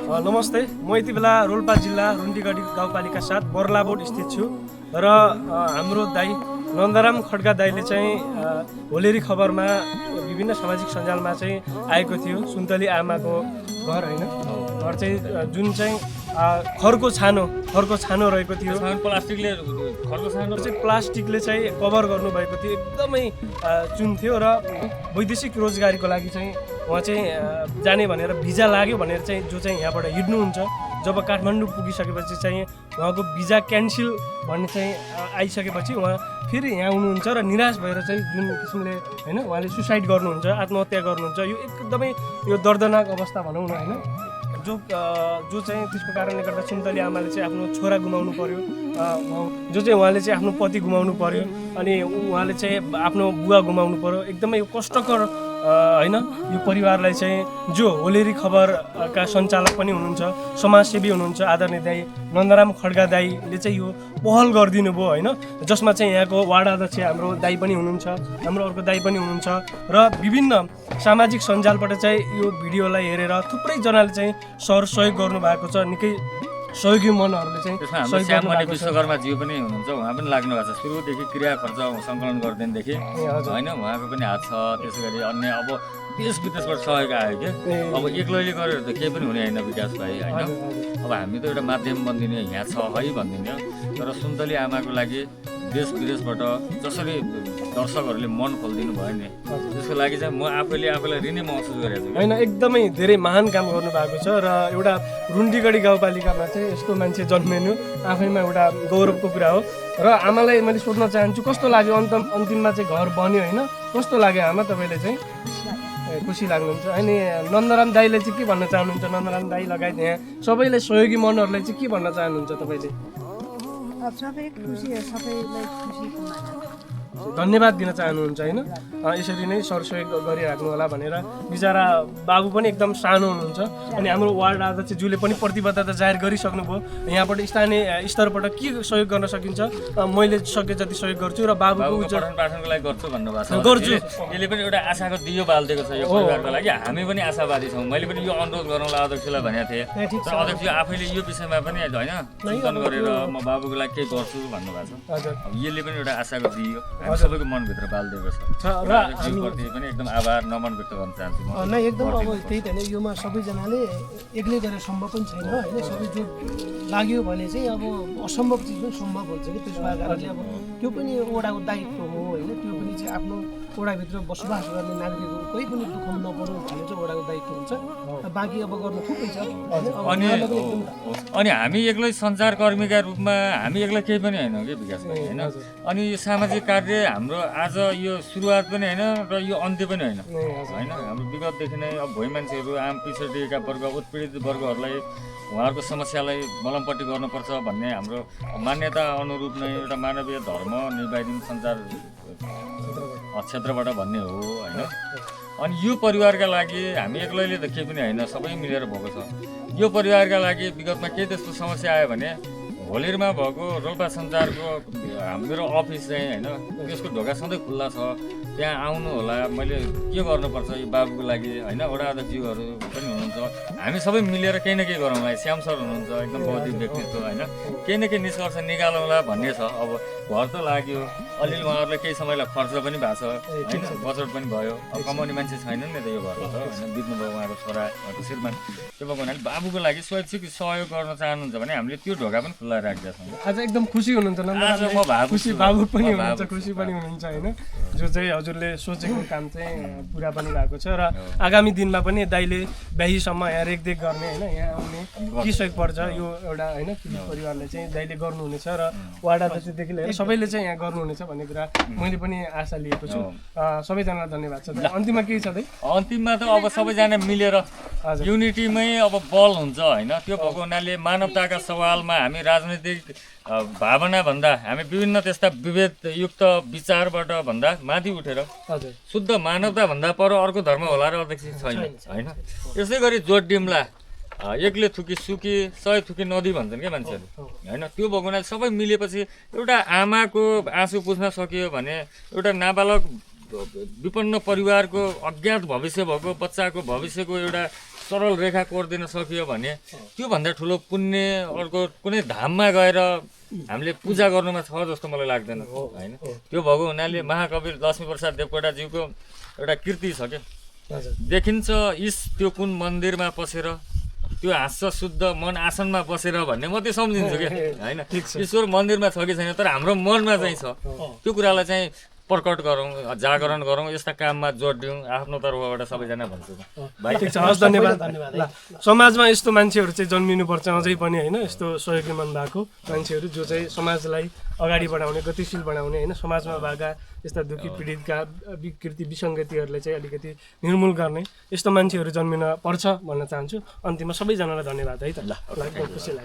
नमस्ते, म यति बेला रोल्पा जिल्ला रुन्डीगढी गाउँपालिका 7 बर्लाबोट स्थित छु र हाम्रो दाइ नन्दराम खड्का दाइले चाहिँ होलेरी खबरमा विभिन्न सामाजिक सञ्जालमा चाहिँ आएको थियो। सुन्तली आमाको घर होइन, घर चाहिँ जुन चाहिँ खरको छानो रहेको थियो। प्लास्टिकले खरको छानो चाहिँ प्लास्टिकले चाहिँ कभर गर्नुभएको थियो। एकदमै चुन्थ्यो र वैदेशिक रोजगारीको लागि चाहिँ उहाँ चाहिँ जाने भनेर भिजा लाग्यो भनेर चाहिँ जो चाहिँ यहाँबाट हिँड्नुहुन्छ, जब काठमाडौँ पुगिसकेपछि चाहिँ उहाँको भिजा क्यान्सल भन्ने चाहिँ आइसकेपछि उहाँ फेरि यहाँ हुनुहुन्छ र निराश भएर चाहिँ जुन किसिमले होइन उहाँले सुसाइड गर्नुहुन्छ, आत्महत्या गर्नुहुन्छ। यो एकदमै यो दर्दनाक अवस्था भनौँ न होइन, जो चाहिँ त्यसको कारणले गर्दा सुन्तली आमाले चाहिँ आफ्नो छोरा गुमाउनु पर्यो, जो चाहिँ उहाँले चाहिँ आफ्नो पति गुमाउनु पर्यो, अनि उहाँले चाहिँ आफ्नो बुवा गुमाउनु पर्यो। एकदमै यो कष्टकर होइन। यो परिवारलाई चाहिँ जो होलेरी खबरका सञ्चालक पनि हुनुहुन्छ, समाजसेवी हुनुहुन्छ आदरणीय दाइ नन्दराम खड्का दाइले चाहिँ यो पहल गरिदिनु भयो होइन, जसमा चाहिँ यहाँको वार्ड अध्यक्ष हाम्रो दाइ पनि हुनुहुन्छ, हाम्रो अर्को दाइ पनि हुनुहुन्छ र विभिन्न सामाजिक सञ्जालबाट चाहिँ यो भिडियोलाई हेरेर थुप्रैजनाले चाहिँ सहयोग गर्नुभएको छ। निकै सहयोगी मनहरूले चाहिँ विश्वकर्माज्यू पनि हुनुहुन्छ, उहाँ पनि लाग्नु भएको छ सुरुदेखि क्रिया खर्च सङ्कलन गर्दैदेखि होइन, उहाँको पनि हात छ। त्यसै गरी अन्य अब देश विदेशबाट सहयोग आयो कि अब एक्लैले गरेर त केही पनि हुने होइन विकास भाइ होइन। अब हामी त एउटा माध्यम बनिदिने यहाँ छ है भनिदिने हो, तर सुन्तली आमाको लागि देश विदेशबाट जसरी दर्शकहरूले मन खोलिदिनु भयो नि, त्यसको लागि चाहिँ म आफैलाई ऋणी महसुस गरेको छु होइन। एकदमै धेरै महान काम गर्नुभएको छ र एउटा रुन्डीगढी गाउँपालिकामा चाहिँ यस्तो मान्छे जन्मिनु आफैमा एउटा गौरवको कुरा हो। र आमालाई मैले सोध्न चाहन्छु कस्तो लाग्यो अन्तिममा चाहिँ घर बन्यो होइन, कस्तो लाग्यो आमा तपाईँले चाहिँ? खुसी लाग्नुहुन्छ। अनि नन्दराम दाइले चाहिँ के भन्न चाहनुहुन्छ? नन्दराम दाइ लगायत यहाँ सबैले सहयोगी मनहरूलाई चाहिँ के भन्न चाहनुहुन्छ तपाईँले? सबै खुसी, सबैलाई खुसी धन्यवाद दिन चाहनुहुन्छ होइन, यसरी नै सरसहयोग गरिराख्नु होला भनेर। बिचरा बाबु पनि एकदम सानो हुनुहुन्छ, अनि हाम्रो वार्ड अध्यक्षज्यूले पनि प्रतिबद्धता जाहेर गरिसक्नुभयो। यहाँबाट स्थानीय स्तरबाट के सहयोग गर्न सकिन्छ मैले सके जति सहयोग गर्छु र बाबुको पाठनको लागि गर्छु भन्नुभएको छ। गर्छु, यसले पनि एउटा आशाको दियो बालिदिएको छ यो परिवारको लागि। हामी पनि आशावादी छौँ। मैले पनि यो अनुरोध गर्नुलाई अध्यक्षलाई भनेको थिएँ, तर अध्यक्ष आफैले यो विषयमा पनि होइन चिन्तन गरेर म बाबुको लागि केही गर्छु भन्नुभएको छ। अब यसले पनि एउटा आशाको दियो, सबैको मनभित्र बालिदिएको छ र अध्यक्षप्रति पनि एकदम आभार नमन व्यक्त गर्न चाहन्छु म। नै एकदम अब त्यही त होइन, योमा सबैजनाले एक्लै गरेर सम्भव पनि छैन होइन। सबै जो लाग्यो भने चाहिँ अब असम्भव चिज पनि सम्भव हुन्छ कि, त्यसको कारणले अब त्यो पनि वडाको दायित्व हो होइन। त्यो पनि चाहिँ आफ्नो वडाभित्र बसोबास गर्ने नागरिकहरू कोही पनि दुःख नपरोस् भन्ने चाहिँ वडाको दायित्व हुन्छ। बाँकी अब गर्नु थुप्रै छ। अनि हामी एक्लै सञ्चारकर्मीका रूपमा हामी एक्लै केही पनि होइन कि विकास भाइ होइन। अनि यो सामाजिक कार्य हाम्रो आज यो सुरुवात पनि होइन र यो अन्त्य पनि होइन होइन। हाम्रो विगतदेखि नै अब भोइ मान्छेहरू, आम पिछडिएका वर्ग, उत्पीडित वर्गहरूलाई उहाँहरूको समस्यालाई मलमपट्टि गर्नुपर्छ भन्ने हाम्रो मान्यता अनुरूप नै एउटा मानवीय धर्म निभाइदिनु सञ्चार क्षेत्रबाट भन्ने हो होइन। अनि यो परिवारका लागि हामी एक्लैले त केही पनि होइन, सबै मिलेर भएको छ। यो परिवारका लागि विगतमा केही त्यस्तो समस्या आयो भने होलेरमा भएको रोल्पा सञ्चारको मेरो अफिस चाहिँ होइन, त्यसको ढोका सधैँ खुल्ला छ, त्यहाँ आउनु होला। मैले के गर्नुपर्छ यो बाबुको लागि होइन, वडा अध्यक्षज्यूहरू पनि हुनुहुन्छ, हामी सबै मिलेर केही न केही गरौँला। श्याम सर हुनुहुन्छ, एकदम बौद्धिक व्यक्तित्व होइन, केही न केही निष्कर्ष निकालौँला भन्ने छ। अब घर त लाग्यो, अलिअलि उहाँहरूलाई केही समयलाई खर्च पनि भएको छ होइन, बचत पनि भयो। अब कमाउने मान्छे छैनन् नि त यो घरको त होइन, बित्नुभयो उहाँको छोरा उहाँको श्रीमान। त्यो भएको हुनाले बाबुको लागि स्वैच्छिक सहयोग गर्न चाहनुहुन्छ भने हामीले त्यो ढोका पनि खुल्ला राख्दा छौँ। आज एकदम खुसी हुनुहुन्छ खुसी बाबु पनि हुनुहुन्छ, खुसी पनि हुनुहुन्छ होइन, जो चाहिँ हजुरले सोचेको काम चाहिँ पुरा पनि भएको छ। र आगामी दिनमा पनि दाइले भ्याइसम्म यहाँ रेखदेख गर्ने होइन, यहाँ आउने के सहयोग पर्छ यो एउटा होइन परिवारलाई चाहिँ दाइले गर्नुहुनेछ र वार्ड अध्यक्षदेखि लिएर सबैले चाहिँ यहाँ गर्नुहुनेछ भन्ने कुरा मैले पनि आशा लिएको छु। सबैजनालाई धन्यवाद छ। अन्तिममा केही छ दाइ? अन्तिममा त अब सबैजना मिलेर युनिटीमै अब बल हुन्छ होइन। त्यो भएको हुनाले मानवताका सवालमा हामी राजनैतिक भावना भन्दा हामी विभिन्न त्यस्ता विभेदयुक्त विचारबाट भन्दा माथि उठेर शुद्ध मानवता भन्दा पर अर्को धर्म होला र अध्यक्ष छैन होइन। यसै गरी जोडडिम्ला एकले थुकी सुकी 100 थुकी नदी भन्छन् क्या मान्छेहरू होइन। त्यो भएको हुनाले सबै मिलेपछि एउटा आमाको आँसु पुछ्न सकियो भने एउटा नाबालक विपन्न परिवारको अज्ञात भविष्य भएको बच्चाको भविष्यको एउटा सरल रेखा कोरिदिन सकियो भने त्योभन्दा ठुलो पुण्य अर्को कुनै धाममा गएर हामीले पूजा गर्नुमा छ जस्तो मलाई लाग्दैन होइन। त्यो भएको हुनाले महाकवि लक्ष्मीप्रसाद देवकोटाज्यूको एउटा कृति छ क्या, देखिन्छ इस त्यो कुन मन्दिरमा पसेर त्यो हाँस्छ शुद्ध मन आसनमा बसेर भन्ने म त्यो सम्झिन्छु क्या होइन। ईश्वर मन्दिरमा छ कि छैन तर हाम्रो मनमा चाहिँ छ, त्यो कुरालाई चाहिँ प्रकट गरौँ, जागरण गरौँ, यस्ता काममा जोड दिउँ आफ्नो तर्फबाट सबैजना भन्छु भाइ। ठिक छ, हस् धन्यवाद। ल समाजमा यस्तो मान्छेहरू चाहिँ जन्मिनुपर्छ अझै पनि होइन, यस्तो सहयोगी मन भएको मान्छेहरू जो चाहिँ समाजलाई अगाडि बढाउने गतिशील बनाउने होइन, समाजमा भएका यस्ता दुःखी पीडितका विकृति विसङ्गतिहरूलाई चाहिँ अलिकति निर्मूल गर्ने यस्तो मान्छेहरू जन्मिन पर्छ भन्न चाहन्छु। अन्तिममा सबैजनालाई धन्यवाद है त। ल खुसी लाग्यो।